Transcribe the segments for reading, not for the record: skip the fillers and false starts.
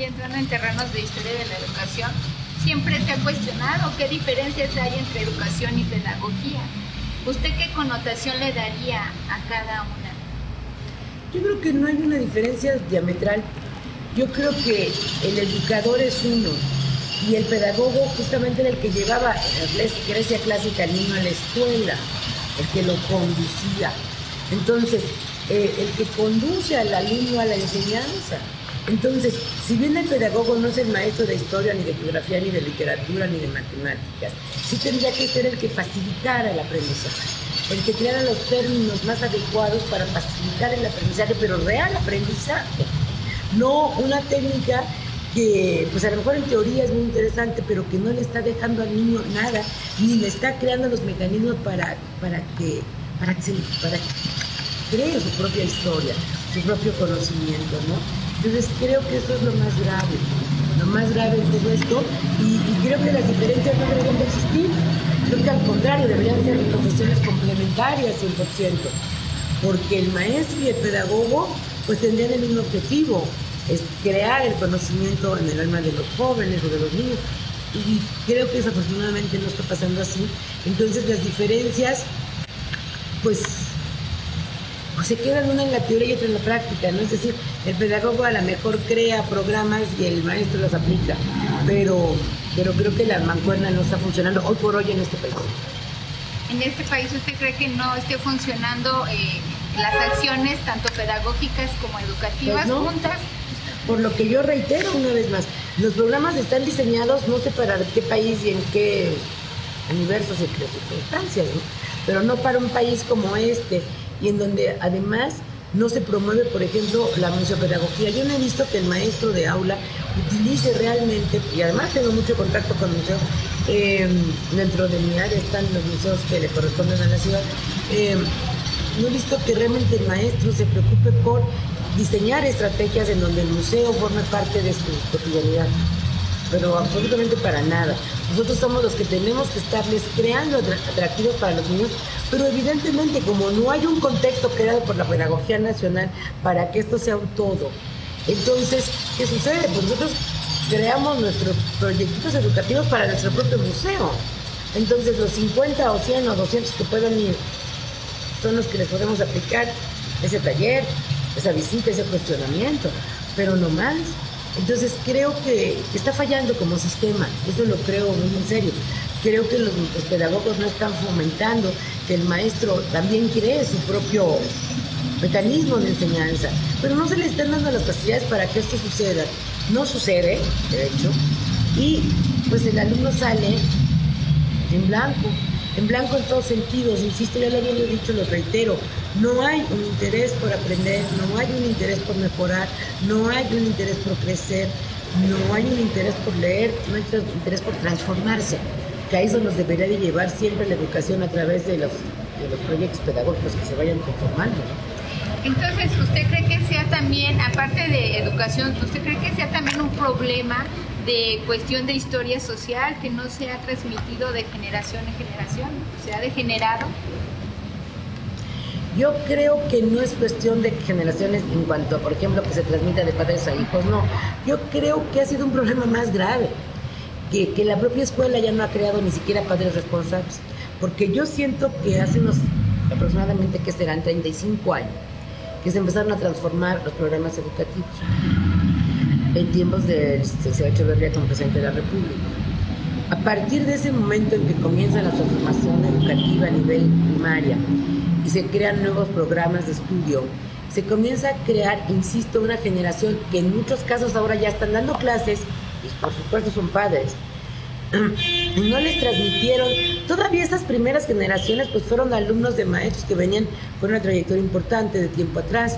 ya entrando en terrenos de historia de la educación, siempre se ha cuestionado qué diferencias hay entre educación y pedagogía. ¿Usted qué connotación le daría a cada una? Yo creo que no hay una diferencia diametral. Yo creo que el educador es uno y el pedagogo justamente era el que llevaba en la Grecia clásica al niño a la escuela, el que lo conducía. Entonces, el que conduce al alumno a la enseñanza. Entonces, si bien el pedagogo no es el maestro de historia, ni de geografía, ni de literatura, ni de matemáticas, sí tendría que ser el que facilitara el aprendizaje, el que creara los términos más adecuados para facilitar el aprendizaje, pero real aprendizaje, no una técnica que pues a lo mejor en teoría es muy interesante, pero que no le está dejando al niño nada, ni le está creando los mecanismos para que cree su propia historia, su propio conocimiento, ¿no? Entonces creo que eso es lo más grave de todo esto, y creo que las diferencias no deberían de existir. Creo que al contrario, deberían ser profesiones complementarias 100%, porque el maestro y el pedagogo pues tendrían el mismo objetivo, es crear el conocimiento en el alma de los jóvenes o de los niños, y creo que desafortunadamente no está pasando así. Entonces las diferencias pues se quedan una en la teoría y otra en la práctica, ¿no? Es decir, el pedagogo a lo mejor crea programas y el maestro los aplica, pero creo que la mancuerna no está funcionando hoy por hoy en este país. ¿En este país usted cree que no esté funcionando las acciones tanto pedagógicas como educativas Pues no, juntas? Por lo que yo reitero una vez más, los programas están diseñados no sé para qué país y en qué universos y qué circunstancias, ¿no? Pero no para un país como este, y en donde además no se promueve, por ejemplo, la museopedagogía. Yo no he visto que el maestro de aula utilice realmente, y además tengo mucho contacto con museos, dentro de mi área están los museos que le corresponden a la ciudad, no he visto que realmente el maestro se preocupe por diseñar estrategias en donde el museo forme parte de su cotidianidad, pero absolutamente para nada. Nosotros somos los que tenemos que estarles creando atractivos para los niños, pero evidentemente como no hay un contexto creado por la Pedagogía Nacional para que esto sea un todo, entonces, ¿qué sucede? Pues nosotros creamos nuestros proyectos educativos para nuestro propio museo. Entonces los 50 o 100 o 200 que puedan ir son los que les podemos aplicar ese taller, esa visita, ese cuestionamiento, pero no más. Entonces creo que está fallando como sistema, eso lo creo muy en serio. Creo que los pedagogos no están fomentando que el maestro también cree su propio mecanismo de enseñanza, pero no se le están dando las facilidades para que esto suceda. No sucede, de hecho, y pues el alumno sale en blanco en todos sentidos. Insisto, ya lo había dicho, lo reitero, no hay un interés por aprender, no hay un interés por mejorar, no hay un interés por crecer, no hay un interés por leer, no hay un interés por transformarse, que a eso nos debería de llevar siempre la educación a través de los proyectos pedagógicos que se vayan conformando, ¿no? Entonces, ¿usted cree que sea también, aparte de educación, usted cree que sea también un problema de cuestión de historia social que no se ha transmitido de generación en generación? ¿Se ha degenerado? Yo creo que no es cuestión de generaciones en cuanto, por ejemplo, que se transmita de padres a hijos, no. Yo creo que ha sido un problema más grave, que la propia escuela ya no ha creado ni siquiera padres responsables, porque yo siento que hace unos aproximadamente, que serán 35 años, que se empezaron a transformar los programas educativos en tiempos de César Echeverría como presidente de la República. A partir de ese momento en que comienza la transformación educativa a nivel primaria y se crean nuevos programas de estudio, se comienza a crear, insisto, una generación que en muchos casos ahora ya están dando clases y por supuesto son padres. No les transmitieron, todavía estas primeras generaciones pues fueron alumnos de maestros que venían con una trayectoria importante de tiempo atrás,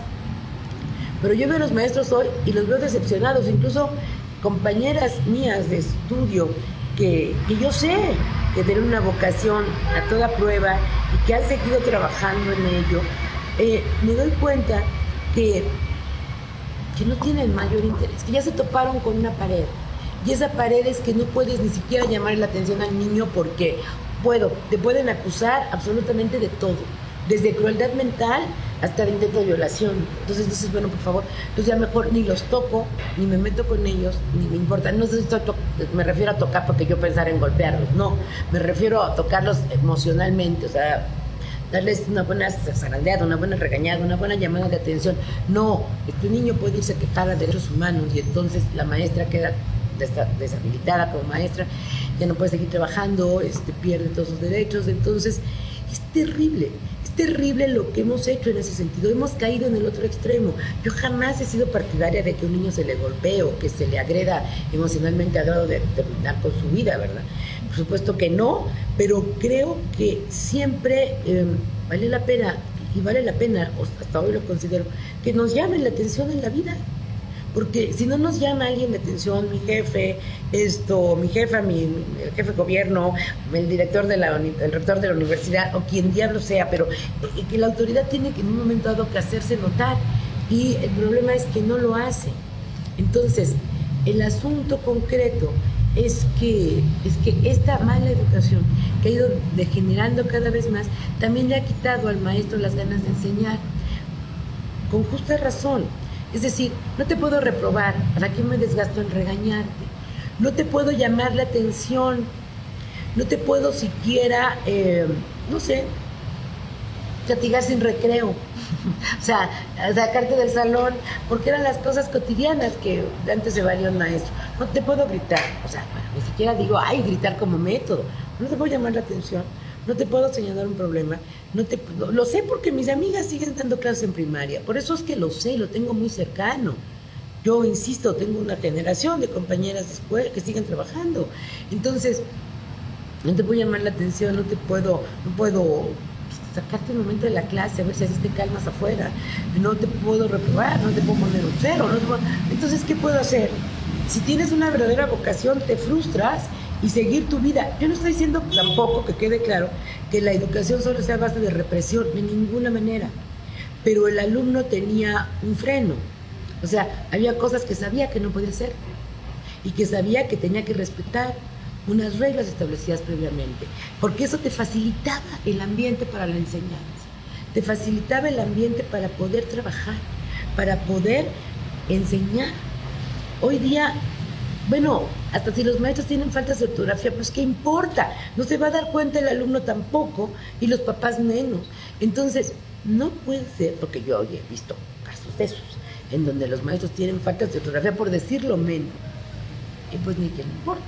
pero yo veo a los maestros hoy y los veo decepcionados, incluso compañeras mías de estudio que yo sé que tienen una vocación a toda prueba y que han seguido trabajando en ello, me doy cuenta que no tienen mayor interés, que ya se toparon con una pared. Y esa pared es que no puedes ni siquiera llamar la atención al niño porque te pueden acusar absolutamente de todo. desde crueldad mental hasta el intento de violación. Entonces dices, bueno, por favor, entonces ya mejor ni los toco, ni me meto con ellos, ni me importa. No sé si me refiero a tocar porque yo pensara en golpearlos, no, me refiero a tocarlos emocionalmente, o sea, darles una buena zarandeada, una buena regañada, una buena llamada de atención. No, tu niño puede irse a quejar a derechos humanos y entonces la maestra queda deshabilitada como maestra, ya no puede seguir trabajando, pierde todos sus derechos. Entonces es terrible lo que hemos hecho en ese sentido. Hemos caído en el otro extremo. Yo jamás he sido partidaria de que un niño se le golpee o que se le agreda emocionalmente a grado de terminar con su vida, ¿verdad? Por supuesto que no, pero creo que siempre vale la pena, y vale la pena, hasta hoy lo considero, que nos llamen la atención en la vida. Porque si no nos llama alguien la atención, mi jefe, mi jefa, el jefe de gobierno, el rector de la universidad, o quien diablo sea, pero que la autoridad tiene que en un momento dado que hacerse notar, y el problema es que no lo hace. Entonces, el asunto concreto es que esta mala educación que ha ido degenerando cada vez más, también le ha quitado al maestro las ganas de enseñar, con justa razón. Es decir, no te puedo reprobar, ¿para qué me desgasto en regañarte? No te puedo llamar la atención, no te puedo siquiera, no sé, castigar sin recreo, o sea, sacarte del salón, porque eran las cosas cotidianas que antes se valía un maestro. No te puedo gritar, o sea, bueno, ni siquiera digo, gritar como método, no te puedo llamar la atención, no te puedo señalar un problema, lo sé porque mis amigas siguen dando clases en primaria, por eso es que lo sé, lo tengo muy cercano. Yo insisto, tengo una generación de compañeras de escuela que siguen trabajando, entonces no te puedo llamar la atención, no puedo sacarte un momento de la clase, a ver si así te calmas afuera, no te puedo reprobar, no te puedo poner un cero, entonces ¿qué puedo hacer? Si tienes una verdadera vocación, te frustras y seguir tu vida. Yo no estoy diciendo tampoco, que quede claro, que la educación solo sea a base de represión, de ninguna manera, pero el alumno tenía un freno, o sea, había cosas que sabía que no podía hacer y que sabía que tenía que respetar unas reglas establecidas previamente, porque eso te facilitaba el ambiente para la enseñanza, te facilitaba el ambiente para poder trabajar, para poder enseñar. Hoy día, bueno, hasta si los maestros tienen faltas de ortografía, pues ¿qué importa? No se va a dar cuenta el alumno tampoco y los papás menos. Entonces, no puede ser, porque yo he visto casos de esos, en donde los maestros tienen faltas de ortografía, por decirlo menos, y pues ni que le importa.